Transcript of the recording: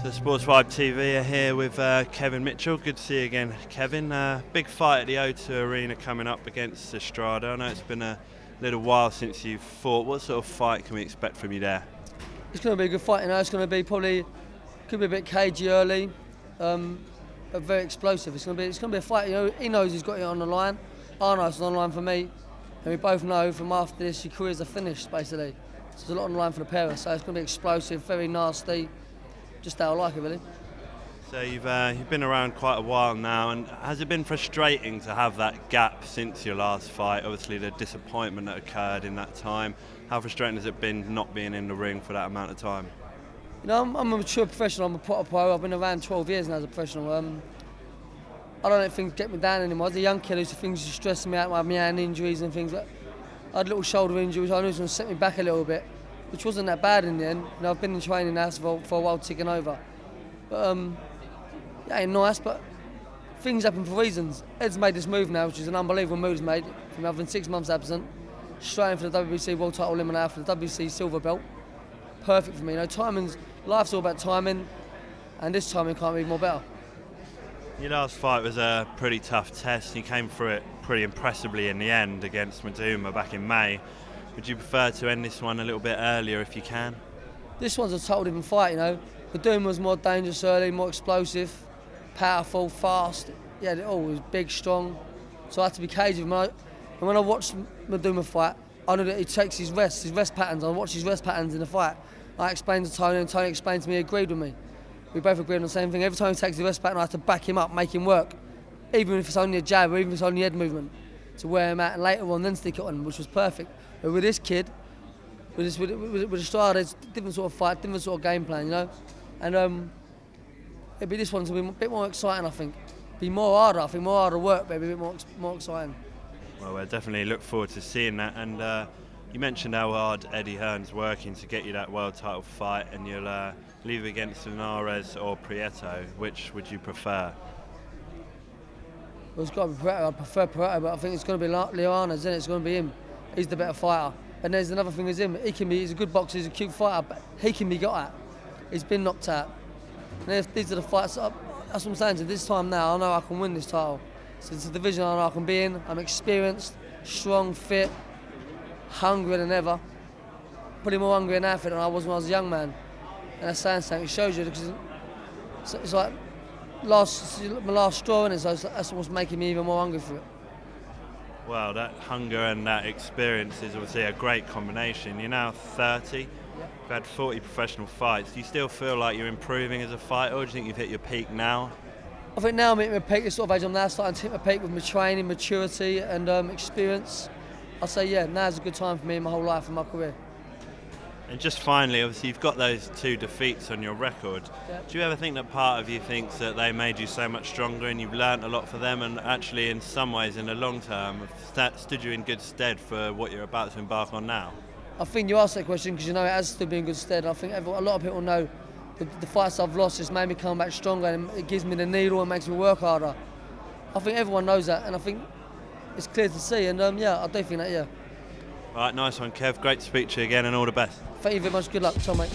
The Sports Vibe TV are here with Kevin Mitchell. Good to see you again, Kevin. Big fight at the O2 Arena coming up against Estrada. I know it's been a little while since you've fought. What sort of fight can we expect from you there? It's going to be a good fight, you know. It's going to be could be a bit cagey early, but very explosive. It's going to be a fight. You know, he knows he's got it on the line. I know it's on the line for me, and we both know from after this your careers are finished basically. So there's a lot on the line for the pair of us. So it's going to be explosive, very nasty. Just how I like it, really. So you've been around quite a while now, and has it been frustrating to have that gap since your last fight? Obviously the disappointment that occurred in that time. How frustrating has it been not being in the ring for that amount of time? You know, I'm a mature professional, I'm a proper pro. I've been around 12 years now as a professional. I don't let things get me down anymore. As a young kid, things used to stress me out, my hand injuries and things. I had little shoulder injuries, I knew it was going to set me back a little bit, which wasn't that bad in the end. You know, I've been in training now for a while, ticking over. But it ain't nice, but things happen for reasons. Ed's made this move now, which is an unbelievable move he's made, from having 6 months absent, straight in for the WBC World Title eliminator for the WBC Silver Belt. Perfect for me. You know, life's all about timing, and this timing can't be more better. Your last fight was a pretty tough test. You came through it pretty impressively in the end against Maduma back in May. Would you prefer to end this one a little bit earlier if you can? This one's a total different fight, you know. Maduma was more dangerous early, more explosive, powerful, fast. Yeah, it all was big, strong. So I had to be cagey. And when I watched Maduma fight, I knew that he takes his rest patterns. I watched his rest patterns in the fight. I explained to Tony, and Tony explained to me, he agreed with me. We both agreed on the same thing. Every time he takes his rest pattern, I have to back him up, make him work. Even if it's only a jab, or even if it's only head movement, to wear him out, and later on then stick it on, which was perfect. But with this kid, with Estrada, it's a different sort of fight, different sort of game plan, you know. And this one's gonna be a bit more exciting, I think. Be more harder, I think, more harder work, but it'll be a bit more exciting. Well, we'll definitely look forward to seeing that. And you mentioned how hard Eddie Hearn's working to get you that world title fight, and you'll leave against Linares or Prieto. Which would you prefer? Well, it's got to be Prieto. I prefer Prieto, but I think it's going to be Linares, isn't it? It's going to be him. He's the better fighter. And there's another thing with him. He's a good boxer, he's a cute fighter, but he can be got at. He's been knocked out. And these are the fights. That's what I'm saying. So this time now, I know I can win this title. So it's a division I know I can be in. I'm experienced, strong, fit, hungrier than ever. Probably more hungry now than I was when I was a young man. And that's saying something. It shows you, because it's like my last straw, and so that's what's making me even more hungry for it. Well, that hunger and that experience is obviously a great combination. You're now 30. You've had 40 professional fights. Do you still feel like you're improving as a fighter, or do you think you've hit your peak now? I think now I'm hitting my peak. This sort of age I'm now starting to hit my peak with my training, maturity and experience. I'll say, yeah, now's a good time for me in my whole life and my career. And just finally, obviously you've got those 2 defeats on your record. Yeah. Do you ever think that part of you thinks that they made you so much stronger and you've learnt a lot for them, and actually in some ways in the long term have stood you in good stead for what you're about to embark on now? I think you asked that question because you know it has stood me in good stead. I think a lot of people know the fights I've lost just made me come back stronger, and it gives me the needle and makes me work harder. I think everyone knows that, and I think it's clear to see, and yeah, I do think that, yeah. All right, nice one, Kev. Great to speak to you again, and all the best. Thank you very much. Good luck, Tom, mate.